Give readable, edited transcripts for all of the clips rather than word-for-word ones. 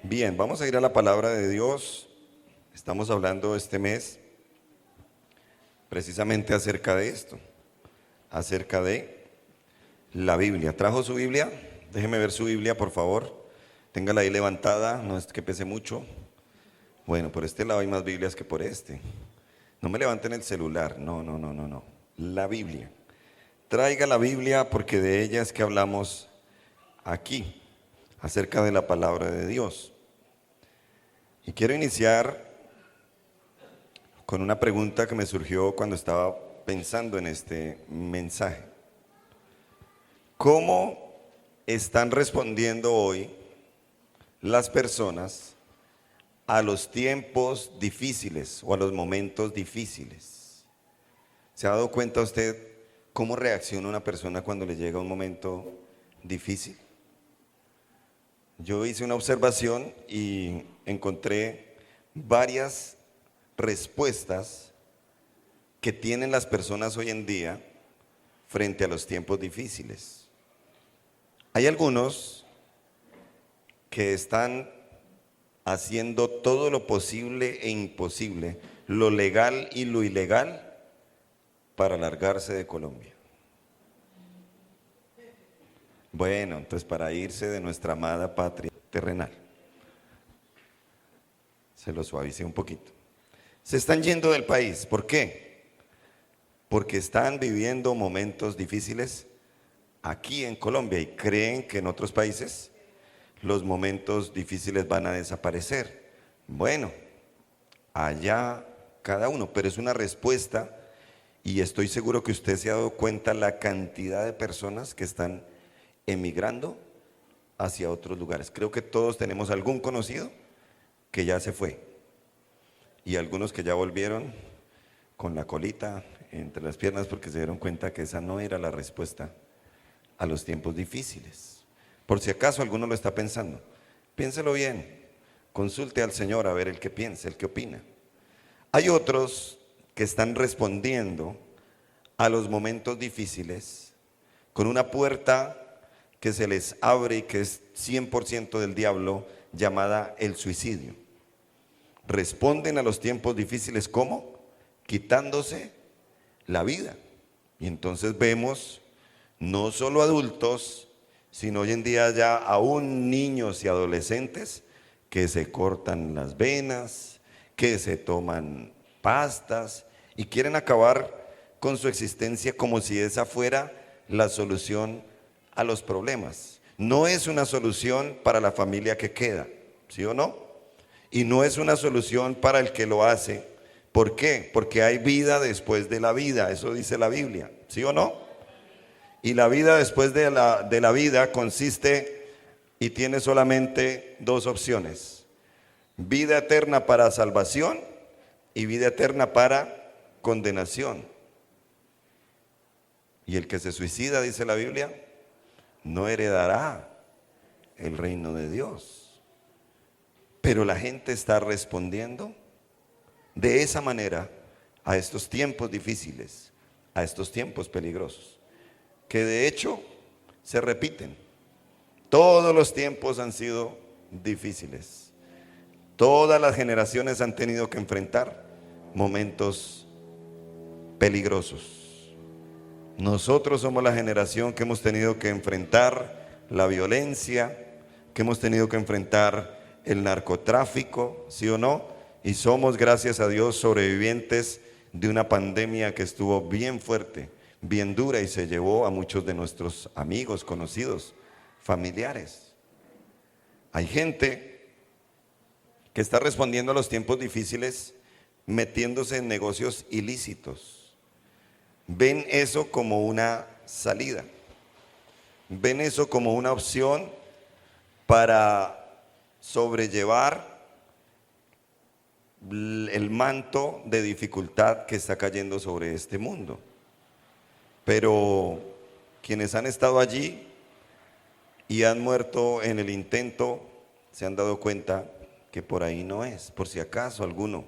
Bien, vamos a ir a la palabra de Dios. Estamos hablando este mes precisamente acerca de esto, acerca de la Biblia. ¿Trajo su Biblia? Déjeme ver su Biblia, por favor. Téngala ahí levantada, no es que pese mucho. Bueno, por este lado hay más Biblias que por este. No me levanten el celular, no. La Biblia. Traiga la Biblia porque de ella es que hablamos aquí, acerca de la palabra de Dios. Y quiero iniciar con una pregunta que me surgió cuando estaba pensando en este mensaje. ¿Cómo están respondiendo hoy las personas a los tiempos difíciles o a los momentos difíciles? ¿Se ha dado cuenta usted cómo reacciona una persona cuando le llega un momento difícil? Yo hice una observación y encontré varias respuestas que tienen las personas hoy en día frente a los tiempos difíciles. Hay algunos que están haciendo todo lo posible e imposible, lo legal y lo ilegal, para largarse de Colombia. Bueno, entonces para irse de nuestra amada patria terrenal. Se lo suavicé un poquito. Se están yendo del país. ¿Por qué? Porque están viviendo momentos difíciles aquí en Colombia y creen que en otros países los momentos difíciles van a desaparecer. Bueno, allá cada uno, pero es una respuesta y estoy seguro que usted se ha dado cuenta la cantidad de personas que están emigrando hacia otros lugares. Creo que todos tenemos algún conocido que ya se fue y algunos que ya volvieron con la colita entre las piernas porque se dieron cuenta que esa no era la respuesta a los tiempos difíciles. Por si acaso alguno lo está pensando, piénselo bien, consulte al Señor a ver el que piensa, el que opina. Hay otros que están respondiendo a los momentos difíciles con una puerta que se les abre y que es 100% del diablo, llamada el suicidio. Responden a los tiempos difíciles, ¿cómo? Quitándose la vida. Y entonces vemos no solo adultos, sino hoy en día ya aún niños y adolescentes que se cortan las venas, que se toman pastas y quieren acabar con su existencia como si esa fuera la solución a los problemas. No es una solución para la familia que queda, ¿sí o no? Y no es una solución para el que lo hace. ¿Por qué? Porque hay vida después de la vida, eso dice la Biblia, ¿sí o no? Y la vida después de la vida consiste y tiene solamente dos opciones: vida eterna para salvación y vida eterna para condenación. Y el que se suicida, dice la Biblia, no heredará el reino de Dios. Pero la gente está respondiendo de esa manera a estos tiempos difíciles, a estos tiempos peligrosos, que de hecho se repiten. Todos los tiempos han sido difíciles. Todas las generaciones han tenido que enfrentar momentos peligrosos. Nosotros somos la generación que hemos tenido que enfrentar la violencia, que hemos tenido que enfrentar el narcotráfico, ¿sí o no? Y somos, gracias a Dios, sobrevivientes de una pandemia que estuvo bien fuerte, bien dura y se llevó a muchos de nuestros amigos, conocidos, familiares. Hay gente que está respondiendo a los tiempos difíciles metiéndose en negocios ilícitos. Ven eso como una salida, ven eso como una opción para sobrellevar el manto de dificultad que está cayendo sobre este mundo. Pero quienes han estado allí y han muerto en el intento se han dado cuenta que por ahí no es. Por si acaso alguno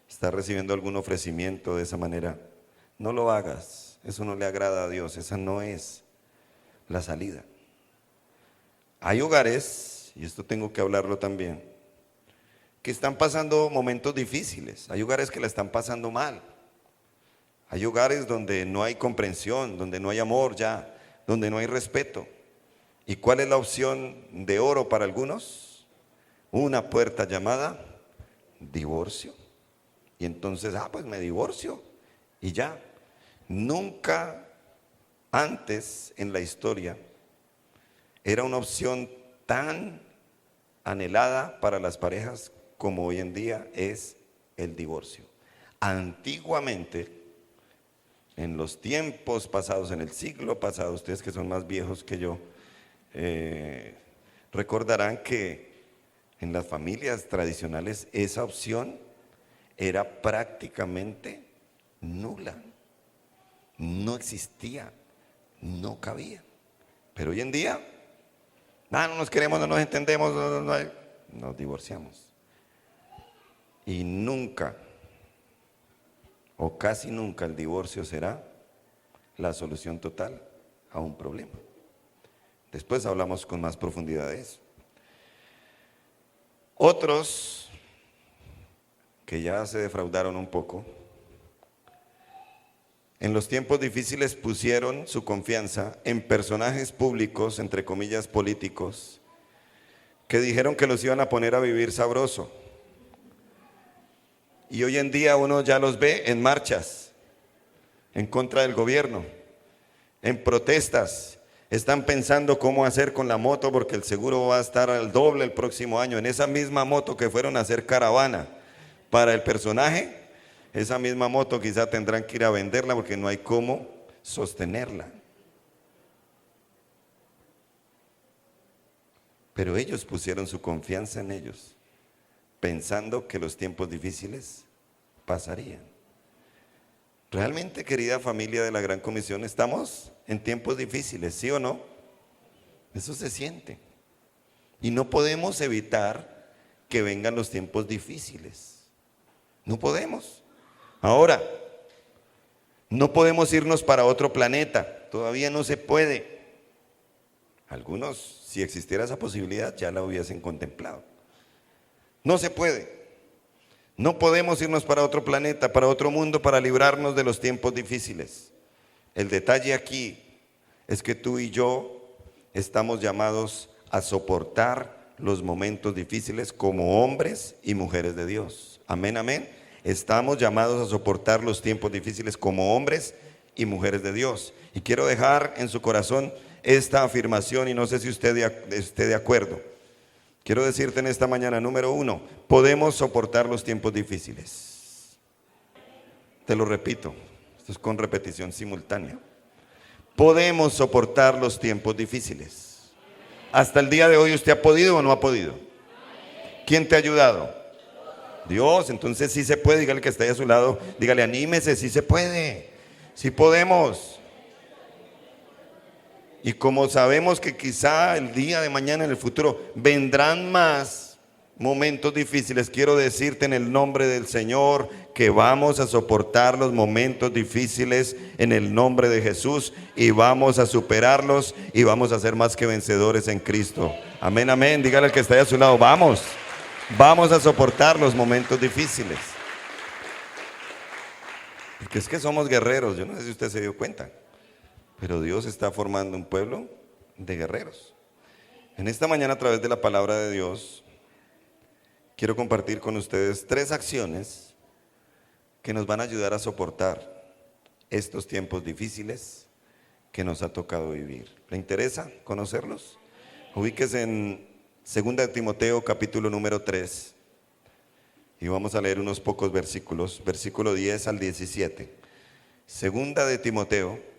está recibiendo algún ofrecimiento de esa manera, no lo hagas, eso no le agrada a Dios, esa no es la salida. Hay hogares y esto tengo que hablarlo también, que están pasando momentos difíciles. Hay hogares que la están pasando mal. Hay hogares donde no hay comprensión, donde no hay amor ya, donde no hay respeto. ¿Y cuál es la opción de oro para algunos? Una puerta llamada divorcio. Y entonces, pues me divorcio y ya. Nunca antes en la historia era una opción tan anhelada para las parejas como hoy en día es el divorcio. Antiguamente, en los tiempos pasados, en el siglo pasado, ustedes que son más viejos que yo, recordarán que en las familias tradicionales esa opción era prácticamente nula, no existía, no cabía. Pero hoy en día, no nos queremos, no nos entendemos, nos divorciamos. Y nunca, o casi nunca, el divorcio será la solución total a un problema. Después hablamos con más profundidad de eso. Otros que ya se defraudaron un poco, en los tiempos difíciles pusieron su confianza en personajes públicos, entre comillas políticos, que dijeron que los iban a poner a vivir sabroso. Y hoy en día uno ya los ve en marchas, en contra del gobierno, en protestas. Están pensando cómo hacer con la moto porque el seguro va a estar al doble el próximo año. En esa misma moto que fueron a hacer caravana para el personaje, esa misma moto quizá tendrán que ir a venderla porque no hay cómo sostenerla. Pero ellos pusieron su confianza en ellos, pensando que los tiempos difíciles pasarían. Realmente, querida familia de la Gran Comisión, estamos en tiempos difíciles, ¿sí o no? Eso se siente. Y no podemos evitar que vengan los tiempos difíciles. No podemos. Ahora, no podemos irnos para otro planeta. Todavía no se puede. Algunos, si existiera esa posibilidad, ya la hubiesen contemplado. No se puede. No podemos irnos para otro planeta, para otro mundo, para librarnos de los tiempos difíciles. El detalle aquí es que tú y yo estamos llamados a soportar los momentos difíciles como hombres y mujeres de Dios. Amén, amén. Estamos llamados a soportar los tiempos difíciles como hombres y mujeres de Dios. Y quiero dejar en su corazón esta afirmación y no sé si usted esté de acuerdo. Quiero decirte en esta mañana, número 1, podemos soportar los tiempos difíciles. Te lo repito, esto es con repetición simultánea. Podemos soportar los tiempos difíciles. Hasta el día de hoy, ¿usted ha podido o no ha podido? ¿Quién te ha ayudado? Dios. Entonces sí se puede. Dígale que está ahí a su lado, dígale, anímese, sí se puede, sí podemos. Y como sabemos que quizá el día de mañana, en el futuro, vendrán más momentos difíciles, quiero decirte en el nombre del Señor que vamos a soportar los momentos difíciles en el nombre de Jesús y vamos a superarlos y vamos a ser más que vencedores en Cristo. Amén, amén. Dígale al que está ahí a su lado, vamos a soportar los momentos difíciles. Porque es que somos guerreros, yo no sé si usted se dio cuenta. Pero Dios está formando un pueblo de guerreros. En esta mañana, a través de la palabra de Dios, quiero compartir con ustedes 3 acciones que nos van a ayudar a soportar estos tiempos difíciles que nos ha tocado vivir. ¿Le interesa conocerlos? Ubíquese en 2 de Timoteo, capítulo número 3, y vamos a leer unos pocos versículos, versículo 10 al 17. 2 de Timoteo,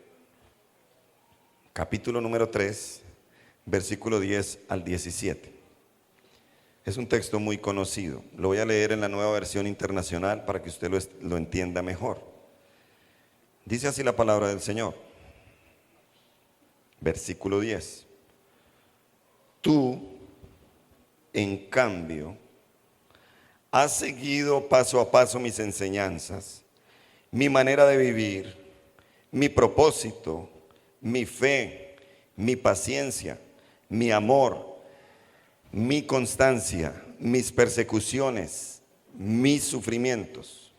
capítulo número 3, versículo 10 al 17. Es un texto muy conocido. Lo voy a leer en la Nueva Versión Internacional para que usted lo entienda mejor. Dice así la palabra del Señor. Versículo 10. Tú, en cambio, has seguido paso a paso mis enseñanzas, mi manera de vivir, mi propósito, mi fe, mi paciencia, mi amor, mi constancia, mis persecuciones, mis sufrimientos.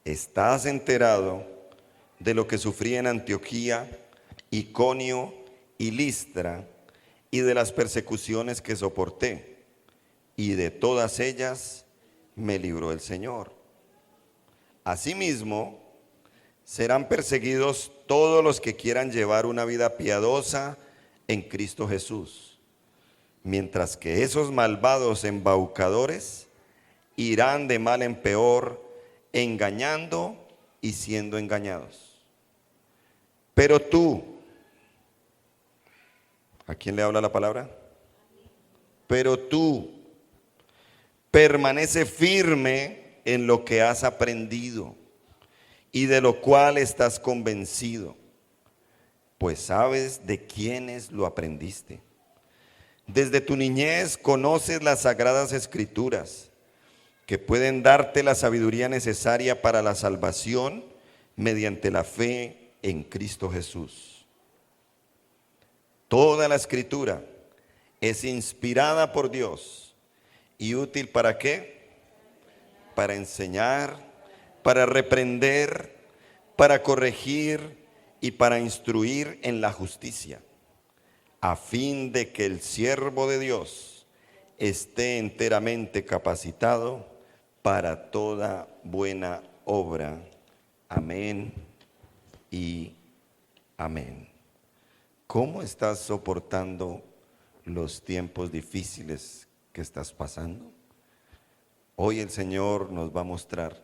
¿Estás enterado de lo que sufrí en Antioquía, Iconio y Listra, y de las persecuciones que soporté? Y de todas ellas me libró el Señor. Asimismo, serán perseguidos todos los que quieran llevar una vida piadosa en Cristo Jesús, mientras que esos malvados embaucadores irán de mal en peor, engañando y siendo engañados. Pero tú, ¿a quién le habla la palabra? Pero tú, permanece firme en lo que has aprendido y de lo cual estás convencido, pues sabes de quiénes lo aprendiste. Desde tu niñez conoces las sagradas escrituras, que pueden darte la sabiduría necesaria para la salvación mediante la fe en Cristo Jesús. Toda la escritura es inspirada por Dios y útil ¿para qué? Para enseñar, para reprender, para corregir y para instruir en la justicia, a fin de que el siervo de Dios esté enteramente capacitado para toda buena obra. Amén y amén. ¿Cómo estás soportando los tiempos difíciles que estás pasando? Hoy el Señor nos va a mostrar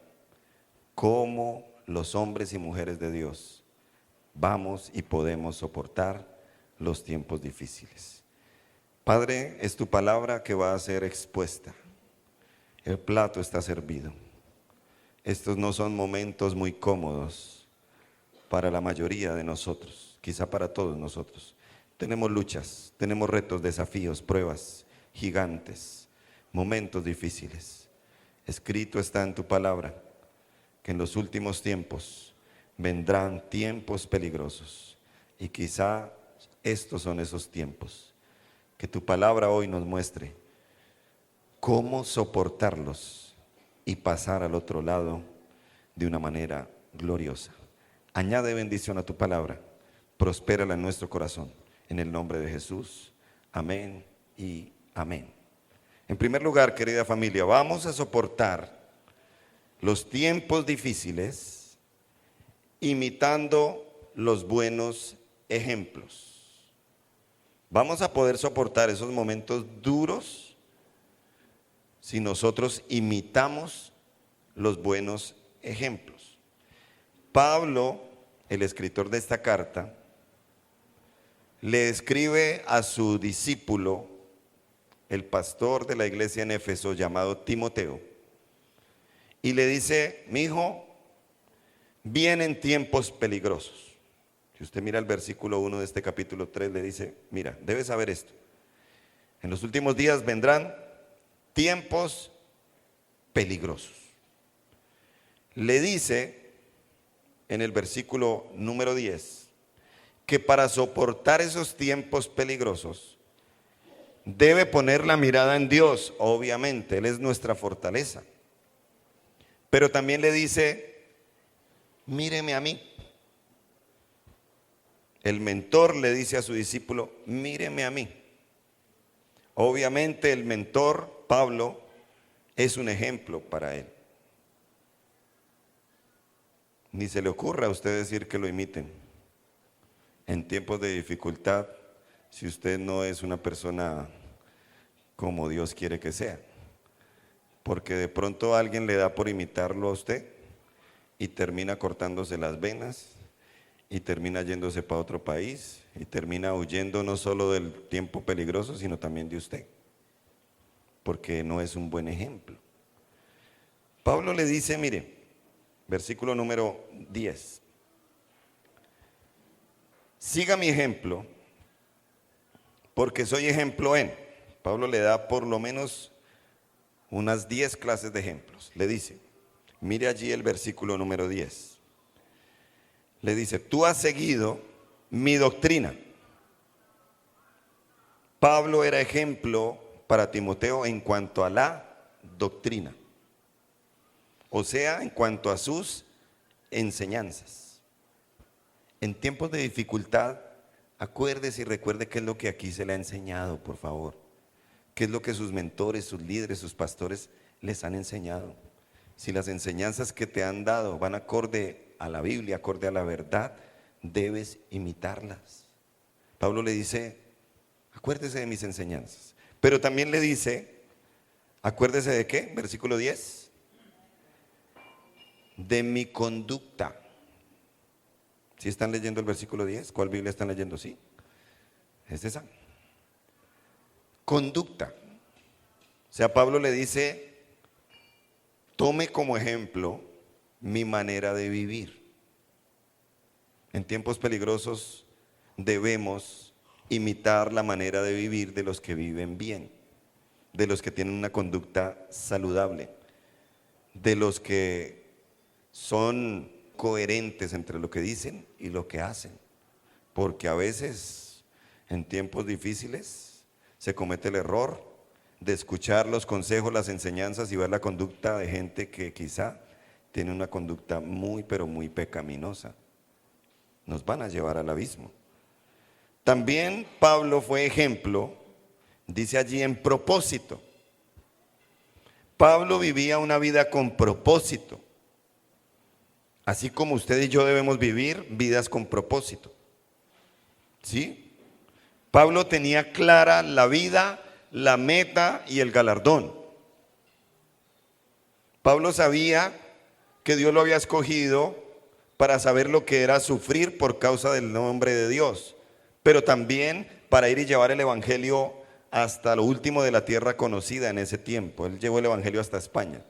cómo los hombres y mujeres de Dios vamos y podemos soportar los tiempos difíciles. Padre, es tu palabra que va a ser expuesta. El plato está servido. Estos no son momentos muy cómodos para la mayoría de nosotros, quizá para todos nosotros. Tenemos luchas, tenemos retos, desafíos, pruebas gigantes, momentos difíciles. Escrito está en tu palabra que en los últimos tiempos vendrán tiempos peligrosos, y quizá estos son esos tiempos. Que tu palabra hoy nos muestre cómo soportarlos y pasar al otro lado de una manera gloriosa. Añade bendición a tu palabra, prospérala en nuestro corazón, en el nombre de Jesús. Amén y amén. En primer lugar, querida familia, vamos a soportar los tiempos difíciles imitando los buenos ejemplos. Vamos a poder soportar esos momentos duros si nosotros imitamos los buenos ejemplos. Pablo, el escritor de esta carta, le escribe a su discípulo, el pastor de la iglesia en Éfeso llamado Timoteo, y le dice: mi hijo, vienen tiempos peligrosos. Si usted mira el versículo 1 de este capítulo 3, le dice: mira, debes saber esto. En los últimos días vendrán tiempos peligrosos. Le dice en el versículo número 10 que para soportar esos tiempos peligrosos debe poner la mirada en Dios. Obviamente, Él es nuestra fortaleza. Pero también le dice: míreme a mí. El mentor le dice a su discípulo: míreme a mí. Obviamente el mentor, Pablo, es un ejemplo para él. Ni se le ocurra a usted decir que lo imiten. En tiempos de dificultad, si usted no es una persona como Dios quiere que sea. Porque de pronto alguien le da por imitarlo a usted y termina cortándose las venas, y termina yéndose para otro país, y termina huyendo no solo del tiempo peligroso, sino también de usted, porque no es un buen ejemplo. Pablo le dice, mire, versículo número 10, siga mi ejemplo, porque soy ejemplo en. Pablo le da por lo menos unas 10 clases de ejemplos. Le dice, mire allí el versículo número 10. Le dice, tú has seguido mi doctrina. Pablo era ejemplo para Timoteo en cuanto a la doctrina, o sea, en cuanto a sus enseñanzas. En tiempos de dificultad, acuérdese y recuerde qué es lo que aquí se le ha enseñado, por favor. ¿Qué es lo que sus mentores, sus líderes, sus pastores les han enseñado? Si las enseñanzas que te han dado van acorde a la Biblia, acorde a la verdad, debes imitarlas. Pablo le dice, acuérdese de mis enseñanzas. Pero también le dice, acuérdese de qué, versículo 10, de mi conducta. ¿Sí están leyendo el versículo 10? ¿Cuál Biblia están leyendo? Sí, es esa. Conducta. O sea, Pablo le dice, tome como ejemplo mi manera de vivir. En tiempos peligrosos debemos imitar la manera de vivir de los que viven bien, de los que tienen una conducta saludable, de los que son coherentes entre lo que dicen y lo que hacen. Porque a veces en tiempos difíciles se comete el error de escuchar los consejos, las enseñanzas y ver la conducta de gente que quizá tiene una conducta muy, pero muy pecaminosa. Nos van a llevar al abismo. También Pablo fue ejemplo, dice allí, en propósito. Pablo vivía una vida con propósito, así como usted y yo debemos vivir vidas con propósito. ¿Sí? Pablo tenía clara la vida, la meta y el galardón. Pablo sabía que Dios lo había escogido para saber lo que era sufrir por causa del nombre de Dios, pero también para ir y llevar el evangelio hasta lo último de la tierra conocida en ese tiempo. Él llevó el evangelio hasta España.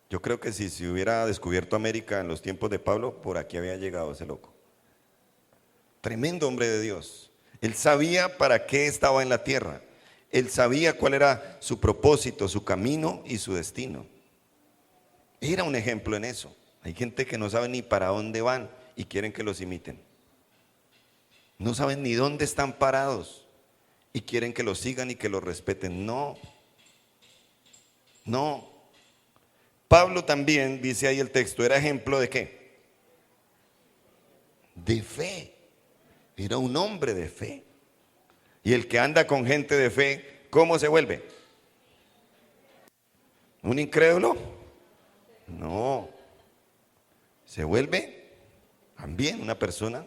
Yo creo que si se hubiera descubierto América en los tiempos de Pablo, por aquí había llegado ese loco. Tremendo hombre de Dios. Él sabía para qué estaba en la tierra. Él sabía cuál era su propósito, su camino y su destino. Era un ejemplo en eso. Hay gente que no sabe ni para dónde van y quieren que los imiten. No saben ni dónde están parados y quieren que los sigan y que los respeten. No, no. Pablo también, dice ahí el texto, era ejemplo de ¿qué? De fe. Era un hombre de fe. Y el que anda con gente de fe, ¿cómo se vuelve? ¿Un incrédulo? No. Se vuelve también una persona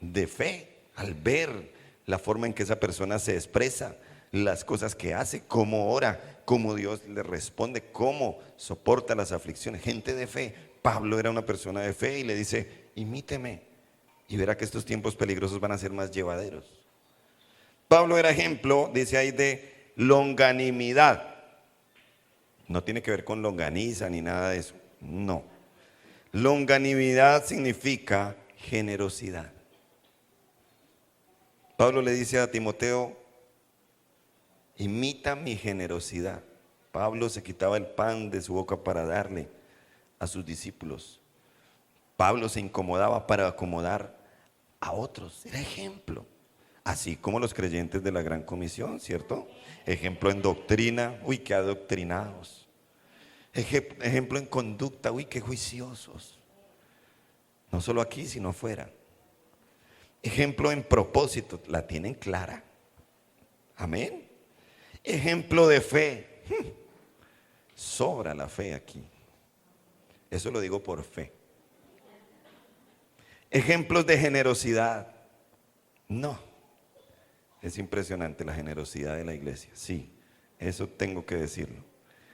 de fe al ver la forma en que esa persona se expresa, las cosas que hace, cómo ora, cómo Dios le responde, cómo soporta las aflicciones. Gente de fe. Pablo era una persona de fe y le dice, imíteme y verá que estos tiempos peligrosos van a ser más llevaderos. Pablo era ejemplo, dice ahí, de longanimidad. No tiene que ver con longaniza ni nada de eso, no. Longanimidad significa generosidad. Pablo le dice a Timoteo, imita mi generosidad. Pablo se quitaba el pan de su boca para darle a sus discípulos. Pablo se incomodaba para acomodar a otros. Era ejemplo. Así como los creyentes de la Gran Comisión, ¿cierto? Ejemplo en doctrina, uy, qué adoctrinados. Ejemplo en conducta, uy, qué juiciosos. No solo aquí, sino fuera. Ejemplo en propósito, la tienen clara. Amén. Ejemplo de fe. Sobra la fe aquí. Eso lo digo por fe. Ejemplos de generosidad. No. Es impresionante la generosidad de la iglesia. Sí, eso tengo que decirlo.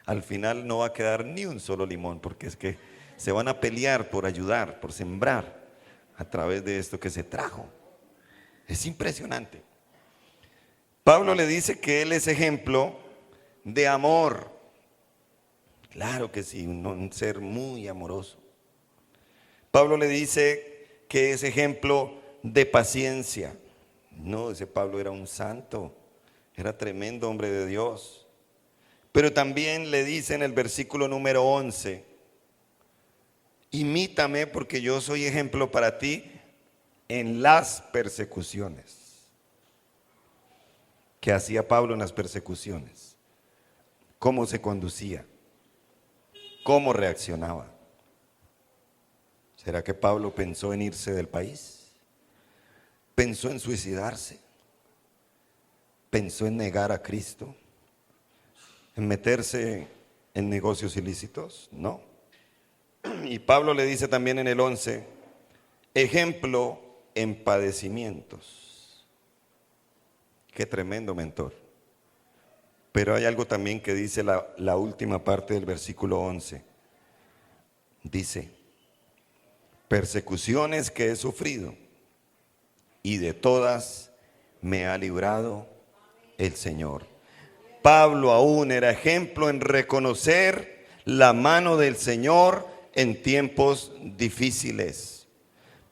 Al final no va a quedar ni un solo limón, porque es que se van a pelear por ayudar, por sembrar a través de esto que se trajo. Es impresionante. Pablo le dice que él es ejemplo de amor. Claro que sí, un ser muy amoroso. Pablo le dice que es ejemplo de paciencia. No, ese Pablo era un santo, era tremendo hombre de Dios. Pero también le dice en el versículo número 11, imítame porque yo soy ejemplo para ti en las persecuciones. que hacía Pablo en las persecuciones, cómo se conducía, cómo reaccionaba. ¿Será que Pablo pensó en irse del país? ¿Pensó en suicidarse? ¿Pensó en negar a Cristo? ¿En meterse en negocios ilícitos? No. Y Pablo le dice también en el 11, ejemplo en padecimientos. Qué tremendo mentor. Pero hay algo también que dice la última parte del versículo 11. Dice, persecuciones que he sufrido y de todas me ha librado el Señor. Pablo aún era ejemplo en reconocer la mano del Señor en tiempos difíciles.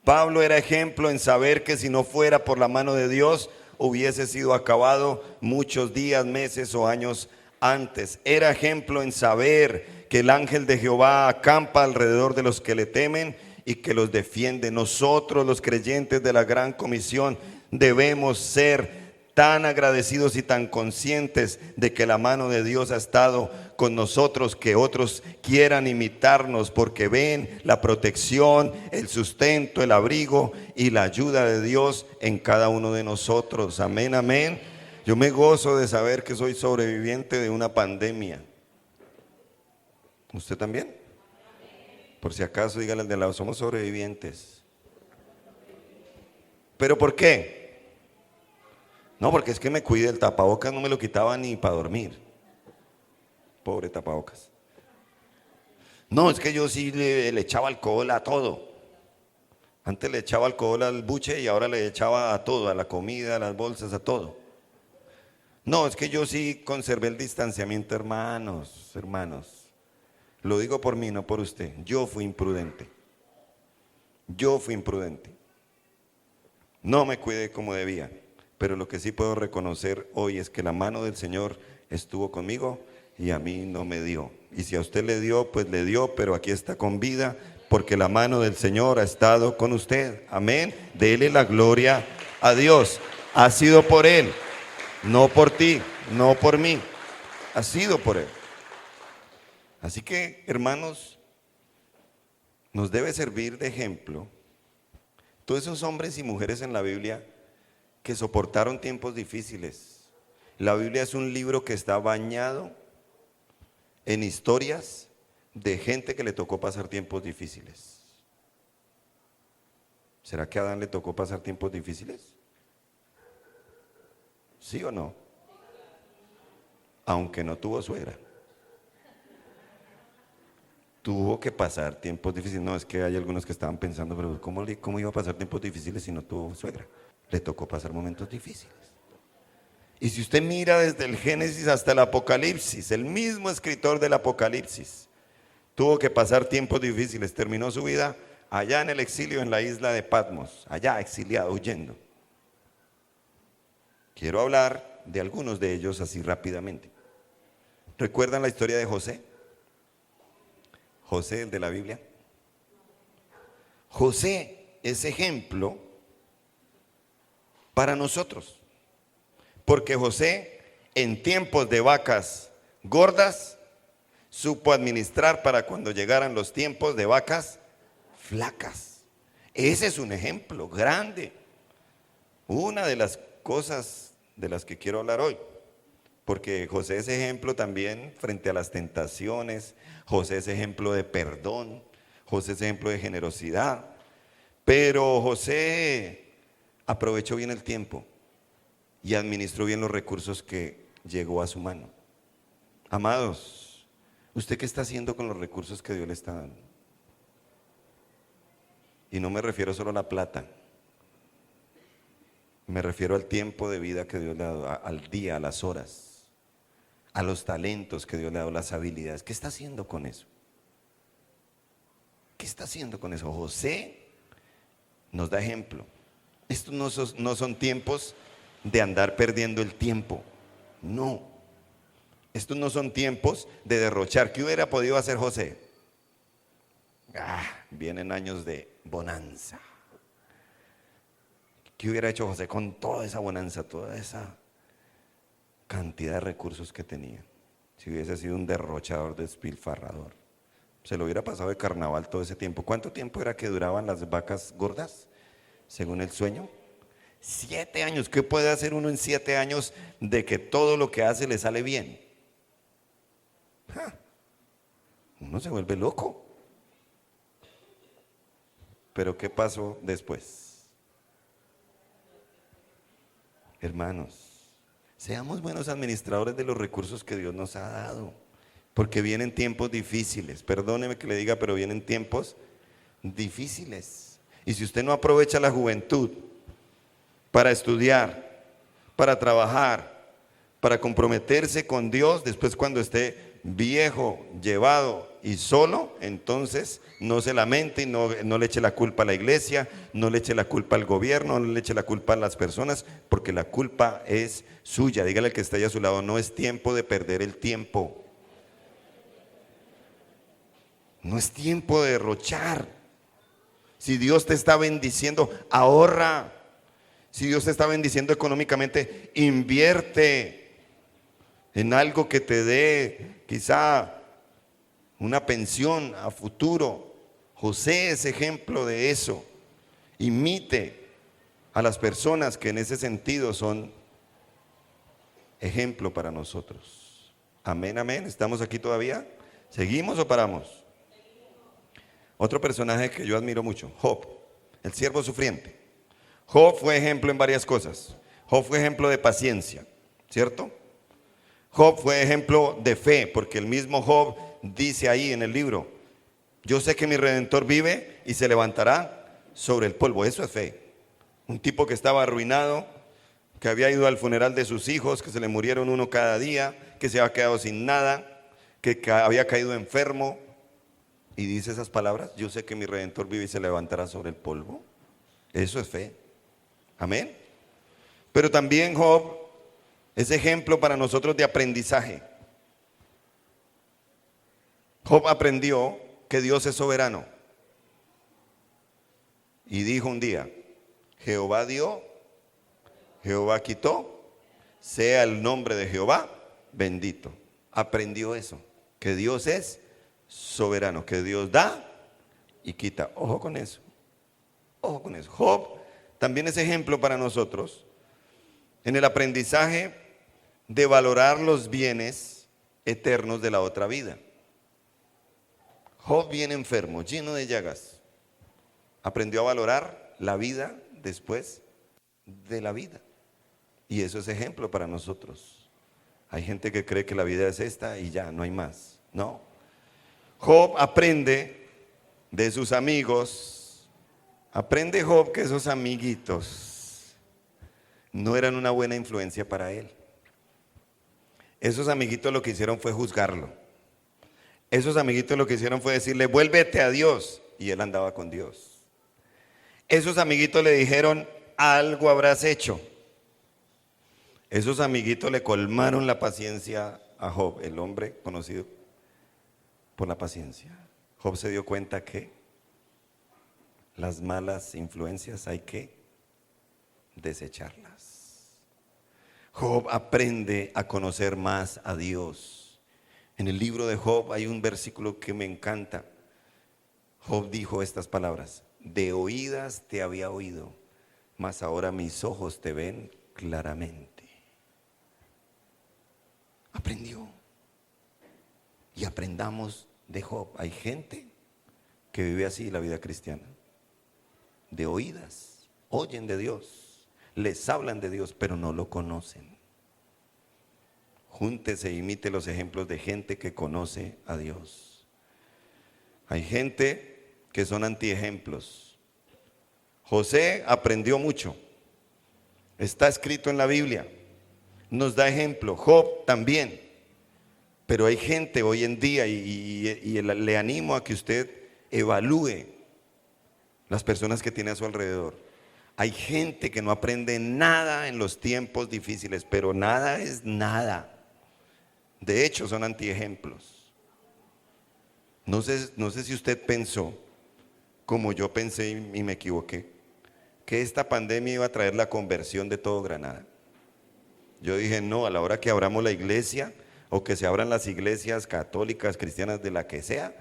Pablo era ejemplo en saber que si no fuera por la mano de Dios, hubiese sido acabado muchos días, meses o años antes. Era ejemplo en saber que el ángel de Jehová acampa alrededor de los que le temen y que los defiende. Nosotros, los creyentes de la Gran Comisión, debemos ser tan agradecidos y tan conscientes de que la mano de Dios ha estado con nosotros, que otros quieran imitarnos porque ven la protección, el sustento, el abrigo y la ayuda de Dios en cada uno de nosotros. Amén, amén. Yo me gozo de saber que soy sobreviviente de una pandemia. ¿Usted también? Por si acaso, dígale al de lado, somos sobrevivientes. ¿Pero por qué? No, porque es que me cuide, el tapabocas no me lo quitaba ni para dormir. Pobre tapabocas. No, es que yo sí le echaba alcohol a todo. Antes le echaba alcohol al buche y ahora le echaba a todo, a la comida, a las bolsas, a todo. No, es que yo sí conservé el distanciamiento, hermanos. Lo digo por mí, no por usted. Yo fui imprudente. No me cuidé como debía. Pero lo que sí puedo reconocer hoy es que la mano del Señor estuvo conmigo y a mí no me dio. Y si a usted le dio, pues le dio, pero aquí está con vida porque la mano del Señor ha estado con usted. Amén. Dele la gloria a Dios. Ha sido por Él, no por ti, no por mí. Ha sido por Él. Así que, hermanos, nos debe servir de ejemplo todos esos hombres y mujeres en la Biblia que soportaron tiempos difíciles. La Biblia es un libro que está bañado en historias de gente que le tocó pasar tiempos difíciles. ¿Será que a Adán le tocó pasar tiempos difíciles? ¿Sí o no? Aunque no tuvo suegra. Tuvo que pasar tiempos difíciles. No, es que hay algunos que estaban pensando, pero ¿cómo iba a pasar tiempos difíciles si no tuvo suegra? Le tocó pasar momentos difíciles. Y si usted mira desde el Génesis hasta el Apocalipsis, el mismo escritor del Apocalipsis tuvo que pasar tiempos difíciles. Terminó su vida allá en el exilio en la isla de Patmos, allá exiliado, huyendo. Quiero hablar de algunos de ellos así rápidamente. ¿Recuerdan la historia de José? José, el de la Biblia. José es ejemplo para nosotros, porque José en tiempos de vacas gordas supo administrar para cuando llegaran los tiempos de vacas flacas. Ese es un ejemplo grande. Una de las cosas de las que quiero hablar hoy, porque José es ejemplo también frente a las tentaciones, José es ejemplo de perdón, José es ejemplo de generosidad, pero José aprovechó bien el tiempo y administró bien los recursos que llegó a su mano. Amados, ¿usted qué está haciendo con los recursos que Dios le está dando? Y no me refiero solo a la plata, me refiero al tiempo de vida que Dios le ha dado, al día, a las horas, a los talentos que Dios le ha dado, las habilidades. ¿Qué está haciendo con eso? ¿Qué está haciendo con eso? José nos da ejemplo. Estos no son tiempos de andar perdiendo el tiempo. No. Estos no son tiempos de derrochar. ¿Qué hubiera podido hacer José? Vienen años de bonanza. ¿Qué hubiera hecho José con toda esa bonanza, toda esa cantidad de recursos que tenía. Si hubiese sido un derrochador, despilfarrador, se lo hubiera pasado de carnaval todo ese tiempo. ¿Cuánto tiempo era que duraban las vacas gordas, según el sueño? 7 años. ¿Qué puede hacer uno en 7 años de que todo lo que hace le sale bien? Uno se vuelve loco. Pero ¿qué pasó después? Hermanos, seamos buenos administradores de los recursos que Dios nos ha dado, porque vienen tiempos difíciles. Perdóneme que le diga, pero vienen tiempos difíciles. Y si usted no aprovecha la juventud para estudiar, para trabajar, para comprometerse con Dios, después cuando esté viejo, llevado y solo, entonces no se lamente y no le eche la culpa a la iglesia, no le eche la culpa al gobierno, no le eche la culpa a las personas, porque la culpa es suya. Dígale al que está ahí a su lado, no es tiempo de perder el tiempo. No es tiempo de derrochar. Si Dios te está bendiciendo, ahorra. Si Dios te está bendiciendo económicamente, invierte en algo que te dé quizá una pensión a futuro. José es ejemplo de eso. Imite a las personas que en ese sentido son ejemplo para nosotros. Amén, amén. ¿Estamos aquí todavía? ¿Seguimos o paramos? Otro personaje que yo admiro mucho, Job, el siervo sufriente. Job fue ejemplo en varias cosas. Job fue ejemplo de paciencia, ¿cierto? Job fue ejemplo de fe, porque el mismo Job dice ahí en el libro, yo sé que mi Redentor vive y se levantará sobre el polvo. Eso es fe. Un tipo que estaba arruinado, que había ido al funeral de sus hijos, que se le murieron uno cada día, que se había quedado sin nada, que había caído enfermo, y dice esas palabras, yo sé que mi Redentor vive y se levantará sobre el polvo. Eso es fe. Amén. Pero también Job es ejemplo para nosotros de aprendizaje. Job aprendió que Dios es soberano. Y dijo un día, Jehová dio, Jehová quitó, sea el nombre de Jehová bendito. Aprendió eso, que Dios es soberano, que Dios da y quita. Ojo con eso. Ojo con eso. Job también es ejemplo para nosotros en el aprendizaje de valorar los bienes eternos de la otra vida. Job, bien enfermo, lleno de llagas, aprendió a valorar la vida después de la vida. Y eso es ejemplo para nosotros. Hay gente que cree que la vida es esta y ya, no hay más. No. Job aprende de sus amigos. Aprende Job que esos amiguitos no eran una buena influencia para él. Esos amiguitos lo que hicieron fue juzgarlo. Esos amiguitos lo que hicieron fue decirle, vuélvete a Dios. Y él andaba con Dios. Esos amiguitos le dijeron, algo habrás hecho. Esos amiguitos le colmaron la paciencia a Job, el hombre conocido por la paciencia. Job se dio cuenta que las malas influencias hay que desecharlas. Job aprende a conocer más a Dios. En el libro de Job hay un versículo que me encanta. Job dijo estas palabras, de oídas te había oído, mas ahora mis ojos te ven claramente. Aprendió. Y aprendamos de Job. Hay gente que vive así la vida cristiana. De oídas, oyen de Dios, les hablan de Dios, pero no lo conocen. Júntese e imite los ejemplos de gente que conoce a Dios. Hay gente que son antiejemplos. José aprendió mucho. Está escrito en la Biblia. Nos da ejemplo. Job también. Pero hay gente hoy en día y le animo a que usted evalúe las personas que tiene a su alrededor. Hay gente que no aprende nada en los tiempos difíciles, pero nada es nada. De hecho, son antiejemplos. No sé si usted pensó, como yo pensé y me equivoqué, que esta pandemia iba a traer la conversión de todo Granada. Yo dije, no, a la hora que abramos la iglesia o que se abran las iglesias católicas, cristianas, de la que sea,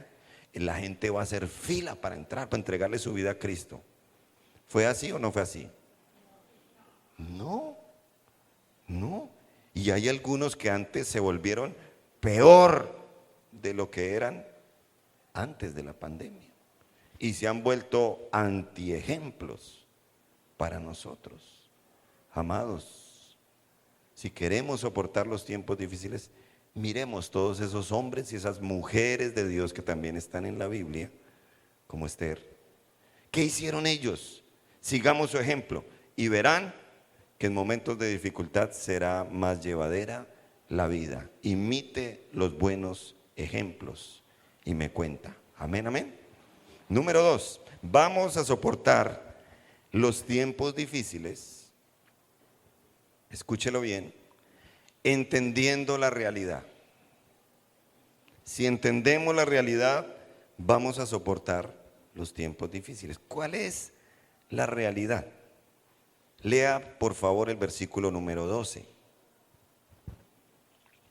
la gente va a hacer fila para entrar, para entregarle su vida a Cristo. ¿Fue así o no fue así? No, no. Y hay algunos que antes se volvieron peor de lo que eran antes de la pandemia. Y se han vuelto antiejemplos para nosotros. Amados, si queremos soportar los tiempos difíciles, miremos todos esos hombres y esas mujeres de Dios que también están en la Biblia, como Esther. ¿Qué hicieron ellos? Sigamos su ejemplo y verán que en momentos de dificultad será más llevadera la vida. Imite los buenos ejemplos y me cuenta. Amén, amén. Número 2, vamos a soportar los tiempos difíciles, escúchelo bien, entendiendo la realidad. Si entendemos la realidad, vamos a soportar los tiempos difíciles. ¿Cuál es la realidad? Lea por favor el versículo número 12.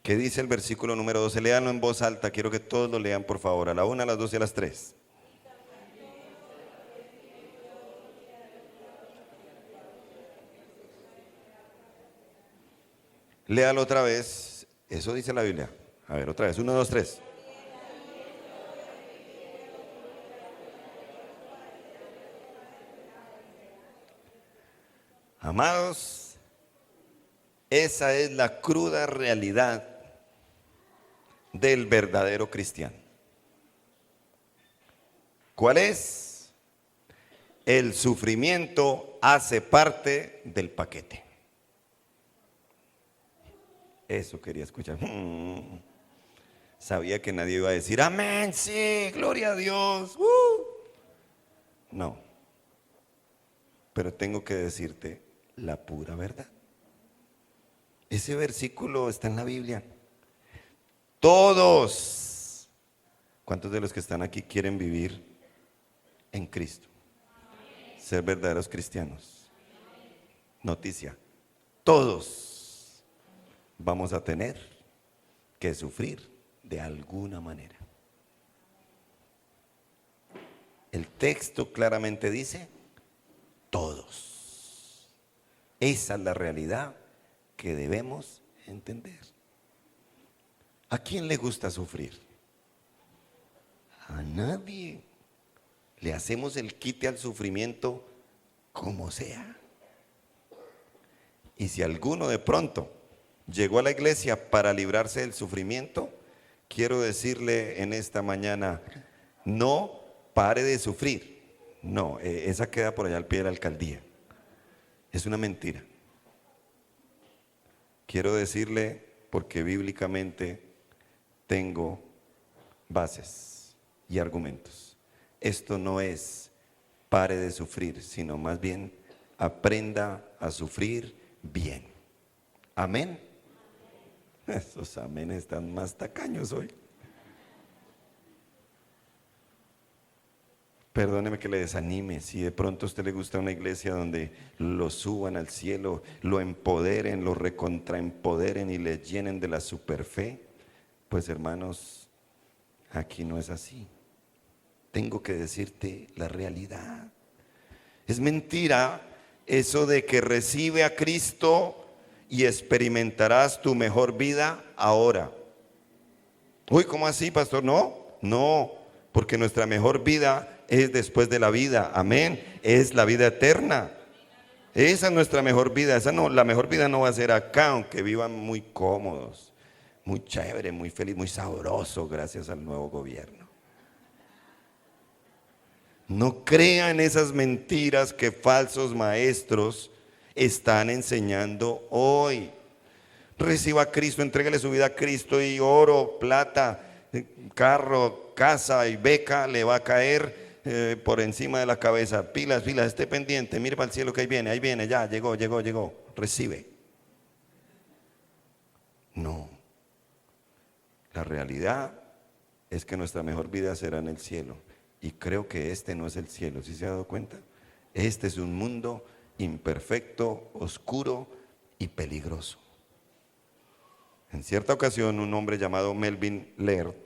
¿Qué dice el versículo número 12? Léanlo en voz alta, quiero que todos lo lean por favor, a la 1, a las 2 y a las 3. Léalo otra vez, eso dice la Biblia. A ver, otra vez, 1, 2, 3. Amados, esa es la cruda realidad del verdadero cristiano. ¿Cuál es? El sufrimiento hace parte del paquete. Eso quería escuchar. Sabía que nadie iba a decir, amén, sí, gloria a Dios. No, pero tengo que decirte la pura verdad. Ese versículo está en la Biblia. Todos, ¿cuántos de los que están aquí quieren vivir en Cristo? Ser verdaderos cristianos. Noticia, todos vamos a tener que sufrir de alguna manera. El texto claramente dice, todos. Esa es la realidad que debemos entender. ¿A quién le gusta sufrir? A nadie. Le hacemos el quite al sufrimiento como sea. Y si alguno de pronto llegó a la iglesia para librarse del sufrimiento, quiero decirle en esta mañana, no pare de sufrir. No, esa queda por allá al pie de la alcaldía. Es una mentira. Quiero decirle, porque bíblicamente tengo bases y argumentos. Esto no es pare de sufrir, sino más bien aprenda a sufrir bien. Amén. Esos amén están más tacaños hoy. Perdóneme que le desanime. Si de pronto a usted le gusta una iglesia donde lo suban al cielo, lo empoderen, lo recontraempoderen y le llenen de la superfe, pues hermanos, aquí no es así. Tengo que decirte la realidad. Es mentira eso de que recibe a Cristo y experimentarás tu mejor vida ahora. Uy, ¿cómo así, pastor? No, porque nuestra mejor vida es después de la vida, amén, es la vida eterna. Esa es nuestra mejor vida. La mejor vida no va a ser acá, aunque vivan muy cómodos, muy chévere, muy feliz, muy sabroso, gracias al nuevo gobierno. No crean esas mentiras que falsos maestros están enseñando hoy. Reciba a Cristo, entrégale su vida a Cristo y oro, plata, carro, casa y beca le va a caer por encima de la cabeza. Pilas, esté pendiente, mire para el cielo que ahí viene, ya, llegó, recibe. No, la realidad es que nuestra mejor vida será en el cielo. Y creo que este no es el cielo, ¿sí se ha dado cuenta? Este es un mundo imperfecto, oscuro y peligroso. En cierta ocasión, un hombre llamado Melvin Laird,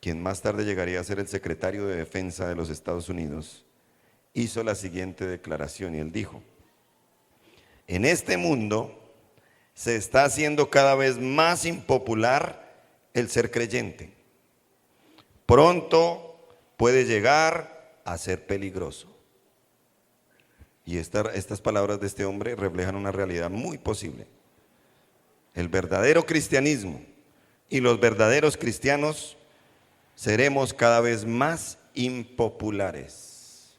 quien más tarde llegaría a ser el secretario de Defensa de los Estados Unidos, hizo la siguiente declaración y él dijo: en este mundo se está haciendo cada vez más impopular el ser creyente. Pronto puede llegar a ser peligroso. Y estas palabras de este hombre reflejan una realidad muy posible. El verdadero cristianismo y los verdaderos cristianos seremos cada vez más impopulares.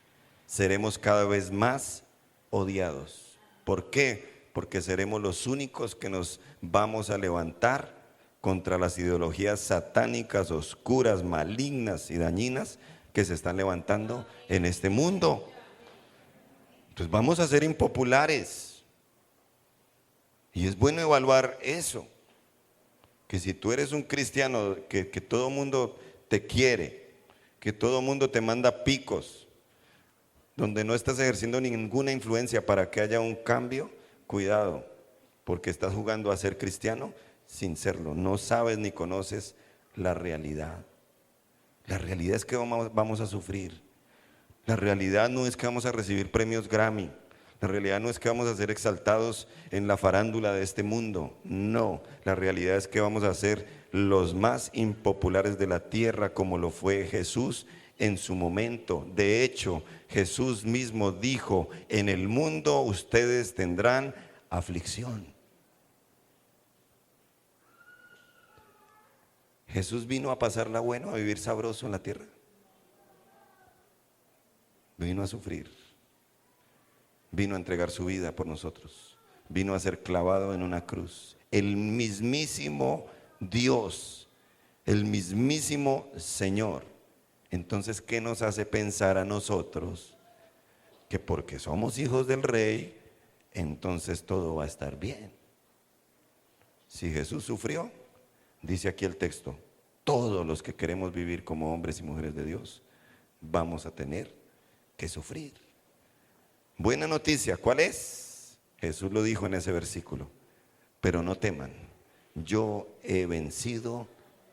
Seremos cada vez más odiados. ¿Por qué? Porque seremos los únicos que nos vamos a levantar contra las ideologías satánicas, oscuras, malignas y dañinas que se están levantando en este mundo. Entonces vamos a ser impopulares. Y es bueno evaluar eso. Que si tú eres un cristiano, que todo el mundo te quiere, que todo el mundo te manda picos, donde no estás ejerciendo ninguna influencia para que haya un cambio, cuidado, porque estás jugando a ser cristiano sin serlo. No sabes ni conoces la realidad. La realidad es que vamos a sufrir. La realidad no es que vamos a recibir premios Grammy. La realidad no es que vamos a ser exaltados en la farándula de este mundo. No, la realidad es que vamos a ser los más impopulares de la tierra, como lo fue Jesús en su momento. De hecho, Jesús mismo dijo: en el mundo ustedes tendrán aflicción. Jesús vino a pasarla bueno, a vivir sabroso en la tierra. Vino a sufrir. Vino a entregar su vida por nosotros. Vino a ser clavado en una cruz. El mismísimo Dios, el mismísimo Señor. Entonces, ¿qué nos hace pensar a nosotros que porque somos hijos del Rey, entonces todo va a estar bien? Si Jesús sufrió, dice aquí el texto, todos los que queremos vivir como hombres y mujeres de Dios, vamos a tener que sufrir. Buena noticia, ¿cuál es? Jesús lo dijo en ese versículo: pero no teman, yo he vencido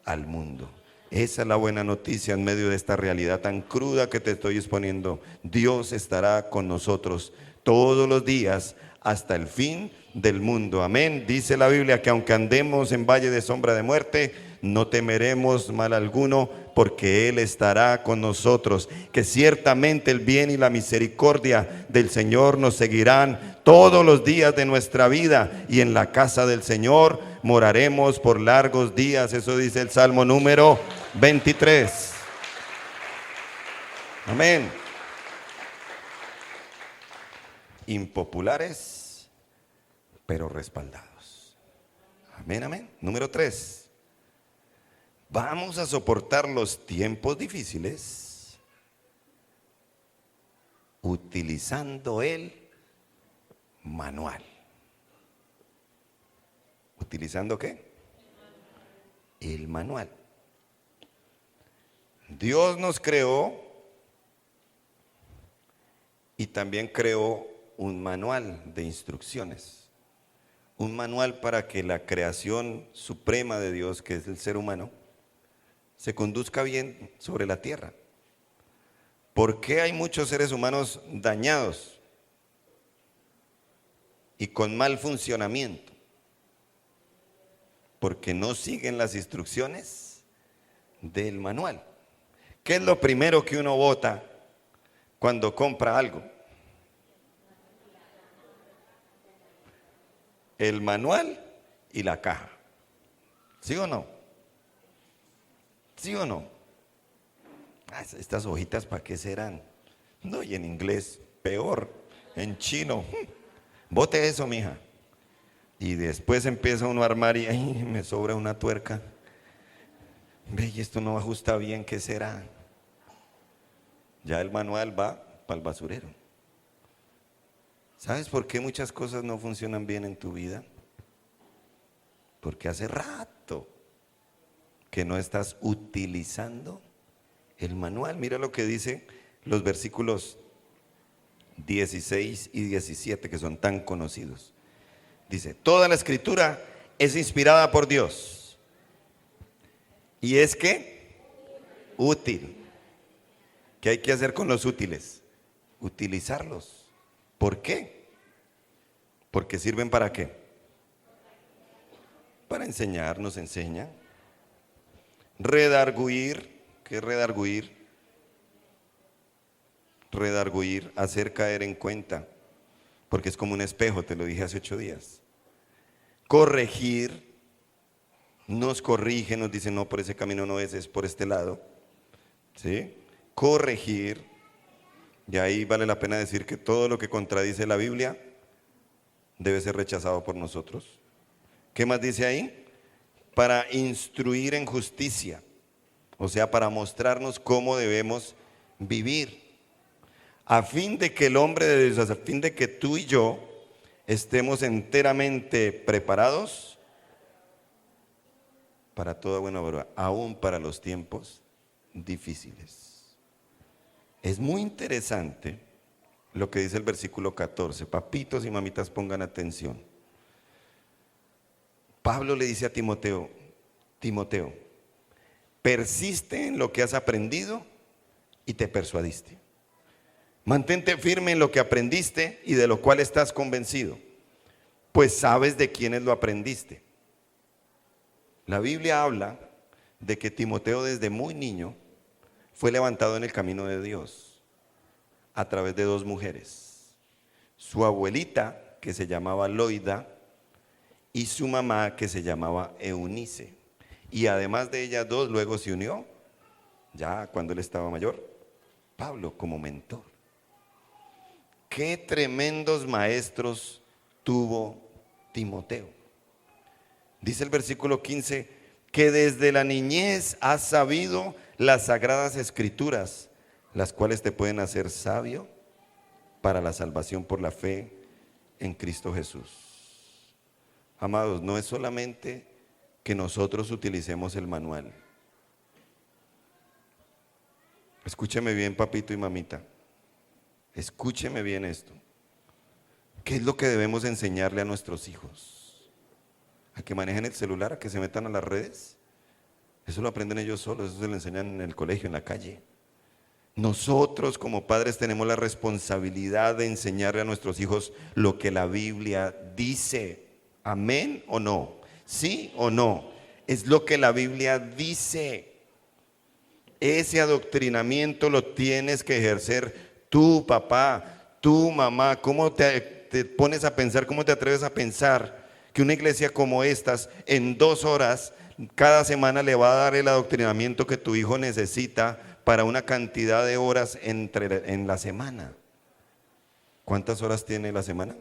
al mundo. Esa es la buena noticia en medio de esta realidad tan cruda que te estoy exponiendo. Dios estará con nosotros todos los días hasta el fin del mundo. Amén. Dice la Biblia que aunque andemos en valle de sombra de muerte, no temeremos mal alguno, porque Él estará con nosotros. Que ciertamente el bien y la misericordia del Señor nos seguirán todos los días de nuestra vida, y en la casa del Señor moraremos por largos días. Eso dice el Salmo número 23. Amén. Impopulares, pero respaldados. Amén, amén. Número 3. Vamos a soportar los tiempos difíciles utilizando el manual. ¿Utilizando qué? El manual. Dios nos creó y también creó un manual de instrucciones. Un manual para que la creación suprema de Dios, que es el ser humano, se conduzca bien sobre la tierra. ¿Por qué hay muchos seres humanos dañados y con mal funcionamiento? Porque no siguen las instrucciones del manual. ¿Qué es lo primero que uno bota cuando compra algo? El manual y la caja. ¿Sí o no? ¿Sí o no? Estas hojitas, ¿para qué serán? No, y en inglés, peor, en chino. Bote eso, mija. Y después empieza uno a armar y ay, me sobra una tuerca. Ve, y esto no ajusta bien, ¿qué será? Ya el manual va para el basurero. ¿Sabes por qué muchas cosas no funcionan bien en tu vida? Porque hace rato que no estás utilizando el manual. Mira lo que dice los versículos 16 y 17, que son tan conocidos. Dice: toda la escritura Es inspirada por Dios. Y es que útil. ¿Qué hay que hacer con los útiles? Utilizarlos. ¿Por qué? Porque sirven para qué. Para enseñar, nos enseña. Redarguir. ¿Qué es redarguir? Redarguir, hacer caer en cuenta, porque es como un espejo, te lo dije hace 8 días. Corregir, nos corrige, nos dice no, por ese camino no es por este lado. ¿Sí? Corregir, y ahí vale la pena decir que todo lo que contradice la Biblia debe ser rechazado por nosotros. ¿Qué más dice ahí? Para instruir en justicia, o sea, para mostrarnos cómo debemos vivir, a fin de que el hombre de Dios, a fin de que tú y yo estemos enteramente preparados para toda buena obra, aún para los tiempos difíciles. Es muy interesante lo que dice el versículo 14. Papitos y mamitas, pongan atención. Pablo le dice a Timoteo, Timoteo, persiste en lo que has aprendido y te persuadiste. Mantente firme en lo que aprendiste y de lo cual estás convencido, pues sabes de quiénes lo aprendiste. La Biblia habla de que Timoteo desde muy niño fue levantado en el camino de Dios a través de 2 mujeres. Su abuelita, que se llamaba Loida, y su mamá, que se llamaba Eunice. Y además de ellas 2, luego se unió, ya cuando él estaba mayor, Pablo como mentor. Qué tremendos maestros tuvo Timoteo. Dice el versículo 15, que desde la niñez has sabido las sagradas escrituras, las cuales te pueden hacer sabio para la salvación por la fe en Cristo Jesús. Amados, no es solamente que nosotros utilicemos el manual. Escúcheme bien, papito y mamita. Escúcheme bien esto. ¿Qué es lo que debemos enseñarle a nuestros hijos? ¿A que manejen el celular? ¿A que se metan a las redes? Eso lo aprenden ellos solos, eso se lo enseñan en el colegio, en la calle. Nosotros como padres tenemos la responsabilidad de enseñarle a nuestros hijos lo que la Biblia dice. ¿Amén o no? ¿Sí o no? Es lo que la Biblia dice. Ese adoctrinamiento lo tienes que ejercer tú, papá, tú, mamá. ¿Cómo te pones a pensar, cómo te atreves a pensar que una iglesia como estas en 2 horas cada semana le va a dar el adoctrinamiento que tu hijo necesita para una cantidad de horas en la semana? ¿Cuántas horas tiene la semana?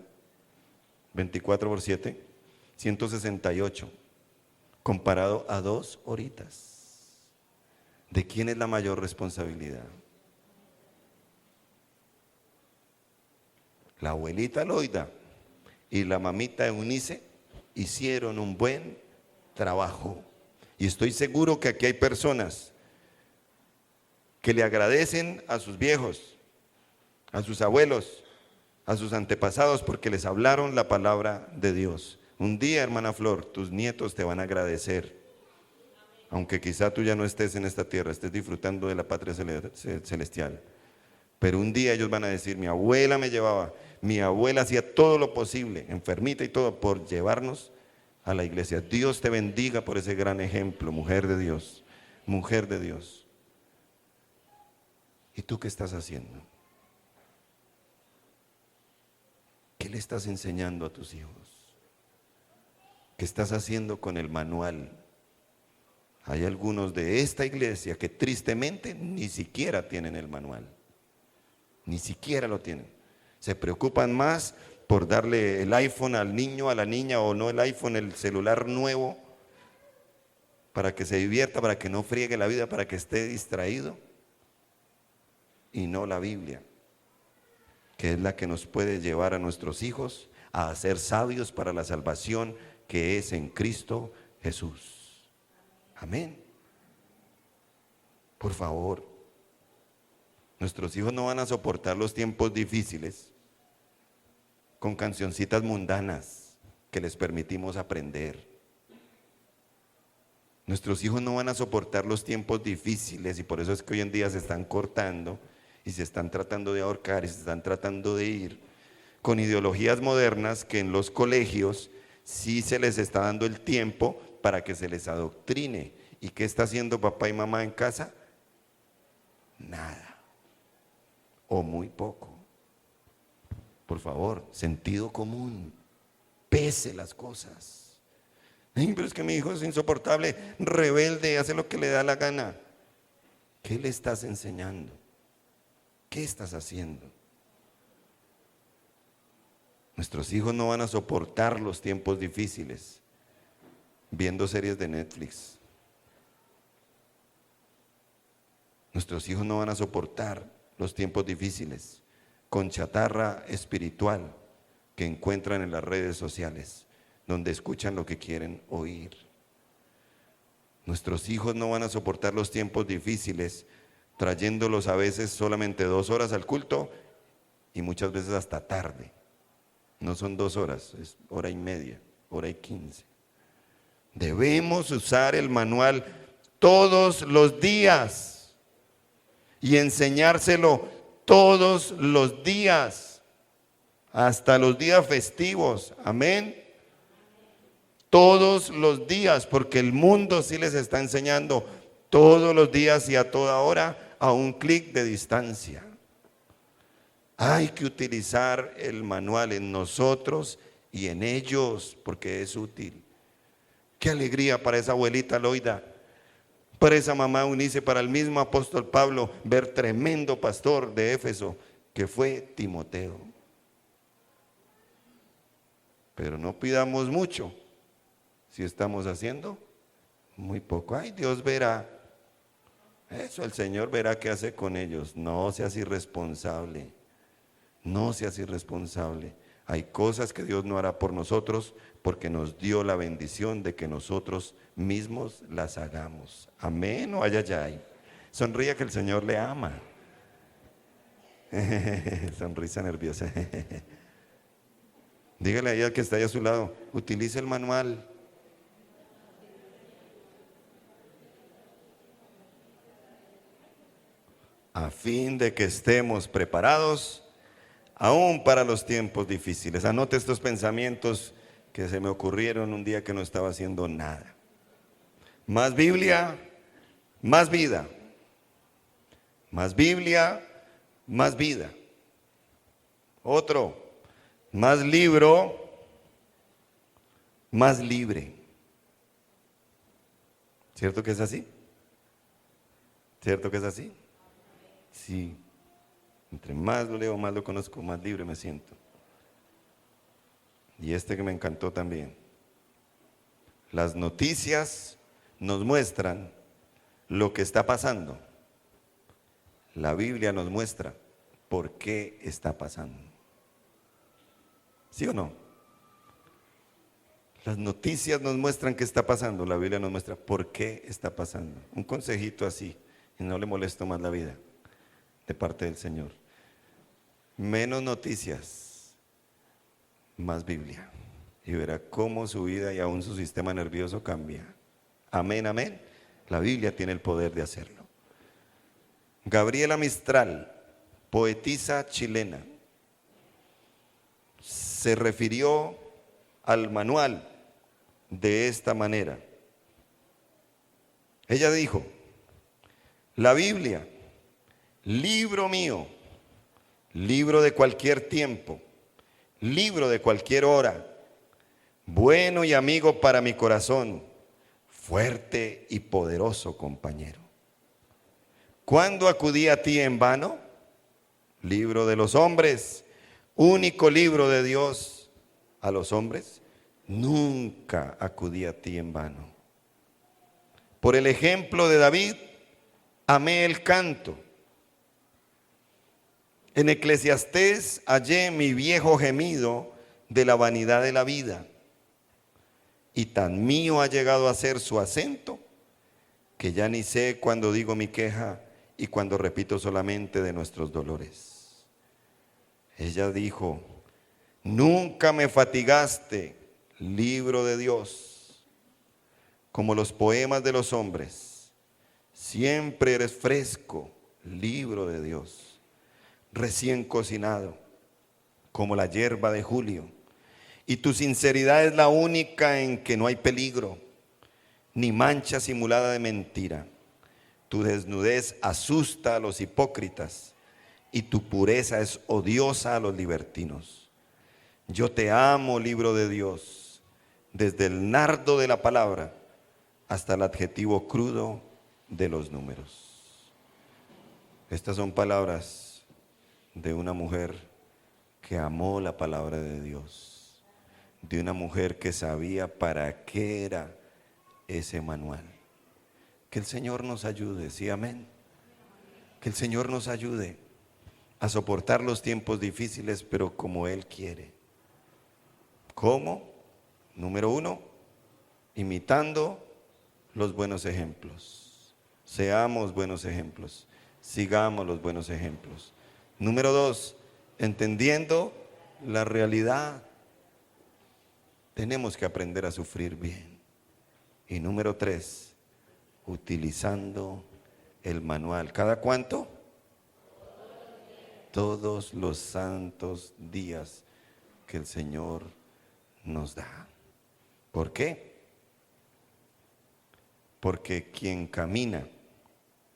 24 por 7, 168, comparado a 2 horitas. ¿De quién es la mayor responsabilidad? La abuelita Loida y la mamita Eunice hicieron un buen trabajo. Y estoy seguro que aquí hay personas que le agradecen a sus viejos, a sus abuelos, a sus antepasados porque les hablaron la palabra de Dios. Un día, hermana Flor, tus nietos te van a agradecer. Aunque quizá tú ya no estés en esta tierra, estés disfrutando de la patria celestial. Pero un día ellos van a decir, mi abuela me llevaba, mi abuela hacía todo lo posible, enfermita y todo, por llevarnos a la iglesia. Dios te bendiga por ese gran ejemplo, mujer de Dios, mujer de Dios. ¿Y tú qué estás haciendo? ¿Qué le estás enseñando a tus hijos? ¿Qué estás haciendo con el manual? Hay algunos de esta iglesia que tristemente ni siquiera tienen el manual. Ni siquiera lo tienen. Se preocupan más por darle el iPhone al niño, a la niña, o no el iPhone, el celular nuevo, para que se divierta, para que no friegue la vida, para que esté distraído, y no la Biblia, que es la que nos puede llevar a nuestros hijos a ser sabios para la salvación que es en Cristo Jesús. Amén. Por favor, nuestros hijos no van a soportar los tiempos difíciles con cancioncitas mundanas que les permitimos aprender. Nuestros hijos no van a soportar los tiempos difíciles y por eso es que hoy en día se están cortando y se están tratando de ahorcar y se están tratando de ir con ideologías modernas que en los colegios sí se les está dando el tiempo para que se les adoctrine. ¿Y qué está haciendo papá y mamá en casa? Nada o muy poco. Por favor, sentido común, pese las cosas. Ay, pero es que mi hijo es insoportable, rebelde, hace lo que le da la gana. ¿Qué le estás enseñando? ¿Qué estás haciendo? Nuestros hijos no van a soportar los tiempos difíciles viendo series de Netflix. Nuestros hijos no van a soportar los tiempos difíciles con chatarra espiritual que encuentran en las redes sociales, donde escuchan lo que quieren oír. Nuestros hijos no van a soportar los tiempos difíciles trayéndolos a veces solamente 2 horas al culto y muchas veces hasta tarde. No son 2 horas, es 1:30, 1:15. Debemos usar el manual todos los días y enseñárselo todos los días, hasta los días festivos, amén. Todos los días, porque el mundo sí les está enseñando todos los días y a toda hora a un clic de distancia. Hay que utilizar el manual en nosotros y en ellos, porque es útil. Qué alegría para esa abuelita Loida, para esa mamá Eunice, para el mismo apóstol Pablo, ver tremendo pastor de Éfeso, que fue Timoteo. Pero no pidamos mucho, si estamos haciendo muy poco. Ay, Dios verá. Eso el Señor verá qué hace con ellos. No seas irresponsable. No seas irresponsable. Hay cosas que Dios no hará por nosotros porque nos dio la bendición de que nosotros mismos las hagamos. Amén o ay, ay, ay. Sonría que el Señor le ama. Sonrisa nerviosa. Dígale ahí al que está ahí a su lado, utilice el manual. A fin de que estemos preparados aún para los tiempos difíciles. Anote estos pensamientos que se me ocurrieron un día que no estaba haciendo nada. Más Biblia, más vida. Más Biblia, más vida. Otro, más libro, más libre. ¿Cierto que es así? ¿Cierto que es así? Sí. Entre más lo leo, más lo conozco, más libre me siento. Y este que me encantó también. Las noticias nos muestran lo que está pasando. La Biblia nos muestra por qué está pasando. ¿Sí o no? Las noticias nos muestran qué está pasando. La Biblia nos muestra por qué está pasando. Un consejito así, y no le molesto más la vida, de parte del Señor. Menos noticias, más Biblia. Y verá cómo su vida y aún su sistema nervioso cambia. Amén, amén. La Biblia tiene el poder de hacerlo. Gabriela Mistral, poetisa chilena, se refirió al manual de esta manera. Ella dijo: la Biblia, libro mío, libro de cualquier tiempo, libro de cualquier hora, bueno y amigo para mi corazón, fuerte y poderoso compañero. ¿Cuándo acudí a ti en vano? Libro de los hombres, único libro de Dios a los hombres. Nunca acudí a ti en vano. Por el ejemplo de David, amé el canto. En Eclesiastés hallé mi viejo gemido de la vanidad de la vida. Y tan mío ha llegado a ser su acento, que ya ni sé cuando digo mi queja y cuando repito solamente de nuestros dolores. Ella dijo: nunca me fatigaste, libro de Dios. como los poemas de los hombres. Siempre eres fresco, libro de Dios, recién cocinado, como la hierba de julio. Y tu sinceridad es la única en que no hay peligro, ni mancha simulada de mentira. Tu desnudez asusta a los hipócritas, y tu pureza es odiosa a los libertinos. Yo te amo, libro de Dios, desde el nardo de la palabra hasta el adjetivo crudo de los números. Estas son palabras de una mujer que amó la palabra de Dios, de una mujer que sabía para qué era ese manual. Que el Señor nos ayude, sí, amén. Que el Señor nos ayude a soportar los tiempos difíciles, pero como Él quiere. ¿Cómo? Número 1, imitando los buenos ejemplos. Seamos buenos ejemplos, sigamos los buenos ejemplos. Número 2, entendiendo la realidad. Tenemos que aprender a sufrir bien. Y número 3, utilizando el manual. ¿Cada cuánto? Todos los santos días que el Señor nos da. ¿Por qué? Porque quien camina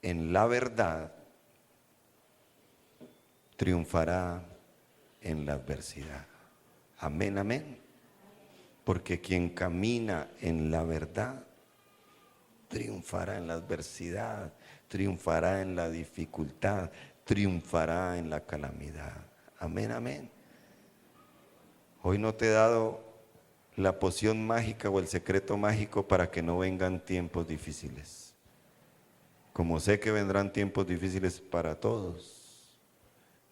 en la verdad triunfará en la adversidad. Amén, amén. Porque quien camina en la verdad triunfará en la adversidad, triunfará en la dificultad, triunfará en la calamidad. Amén, amén. Hoy no te he dado la poción mágica o el secreto mágico para que no vengan tiempos difíciles. Como sé que vendrán tiempos difíciles para todos,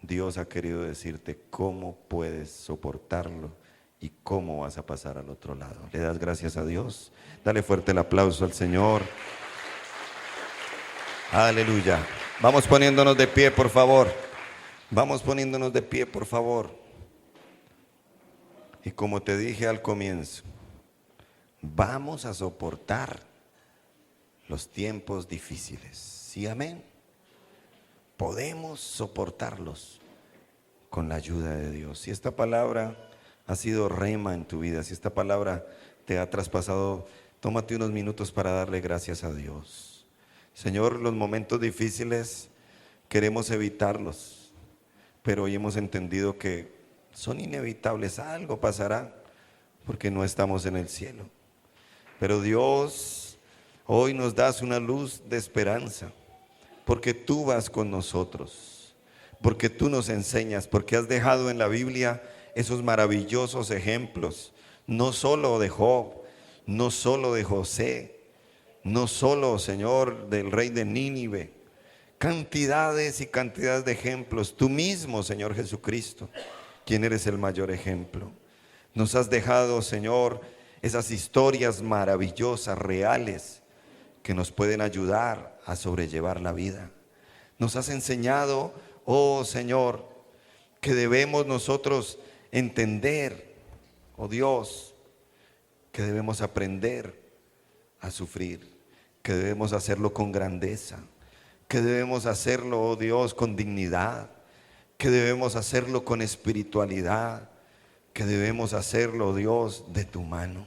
Dios ha querido decirte cómo puedes soportarlo y cómo vas a pasar al otro lado. ¿Le das gracias a Dios? Dale fuerte el aplauso al Señor. Aleluya. Vamos poniéndonos de pie, por favor. Vamos poniéndonos de pie, por favor. Y como te dije al comienzo, vamos a soportar los tiempos difíciles. ¿Sí, amén? Podemos soportarlos con la ayuda de Dios. Si esta palabra ha sido rema en tu vida, si esta palabra te ha traspasado, tómate unos minutos para darle gracias a Dios. Señor, los momentos difíciles queremos evitarlos, pero hoy hemos entendido que son inevitables, algo pasará, porque no estamos en el cielo. Pero Dios, hoy nos das una luz de esperanza, porque tú vas con nosotros, porque tú nos enseñas, porque has dejado en la Biblia esos maravillosos ejemplos, no solo de Job, no solo de José, no solo, Señor, del rey de Nínive, cantidades y cantidades de ejemplos. Tú mismo, Señor Jesucristo, quien eres el mayor ejemplo. Nos has dejado, Señor, esas historias maravillosas, reales, que nos pueden ayudar a sobrellevar la vida. Nos has enseñado, oh Señor, que debemos nosotros entender, oh Dios, que debemos aprender a sufrir, que debemos hacerlo con grandeza, que debemos hacerlo, oh Dios, con dignidad, que debemos hacerlo con espiritualidad, que debemos hacerlo, oh Dios, de tu mano.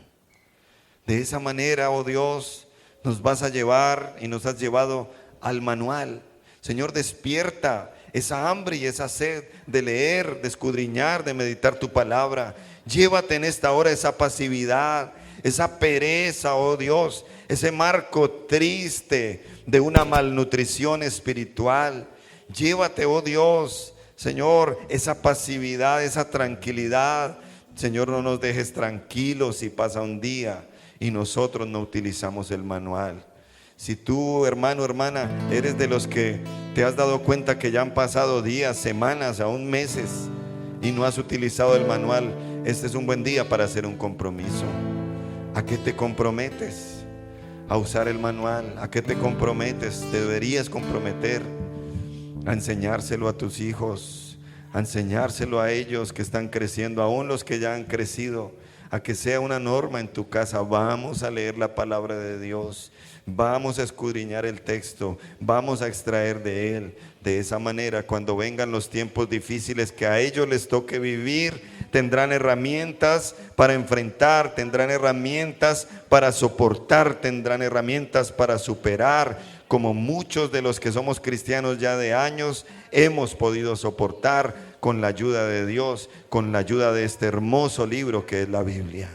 De esa manera, oh Dios, nos vas a llevar y nos has llevado al manual. Señor, despierta esa hambre y esa sed de leer, de escudriñar, de meditar tu palabra. Llévate en esta hora esa pasividad, esa pereza, oh Dios, ese marco triste de una malnutrición espiritual. Llévate, oh Dios, Señor, esa pasividad, esa tranquilidad. Señor, no nos dejes tranquilos si pasa un día y nosotros no utilizamos el manual. Si tú, hermano, hermana, eres de los que te has dado cuenta que ya han pasado días, semanas, aún meses y no has utilizado el manual, este es un buen día para hacer un compromiso. ¿A qué te comprometes? A usar el manual. ¿A qué te comprometes? Te deberías comprometer a enseñárselo a tus hijos, a enseñárselo a ellos que están creciendo, aún los que ya han crecido, a que sea una norma en tu casa. Vamos a leer la palabra de Dios, vamos a escudriñar el texto, vamos a extraer de él. De esa manera, cuando vengan los tiempos difíciles que a ellos les toque vivir, tendrán herramientas para enfrentar, tendrán herramientas para soportar, tendrán herramientas para superar, como muchos de los que somos cristianos ya de años hemos podido soportar con la ayuda de Dios, con la ayuda de este hermoso libro que es la Biblia.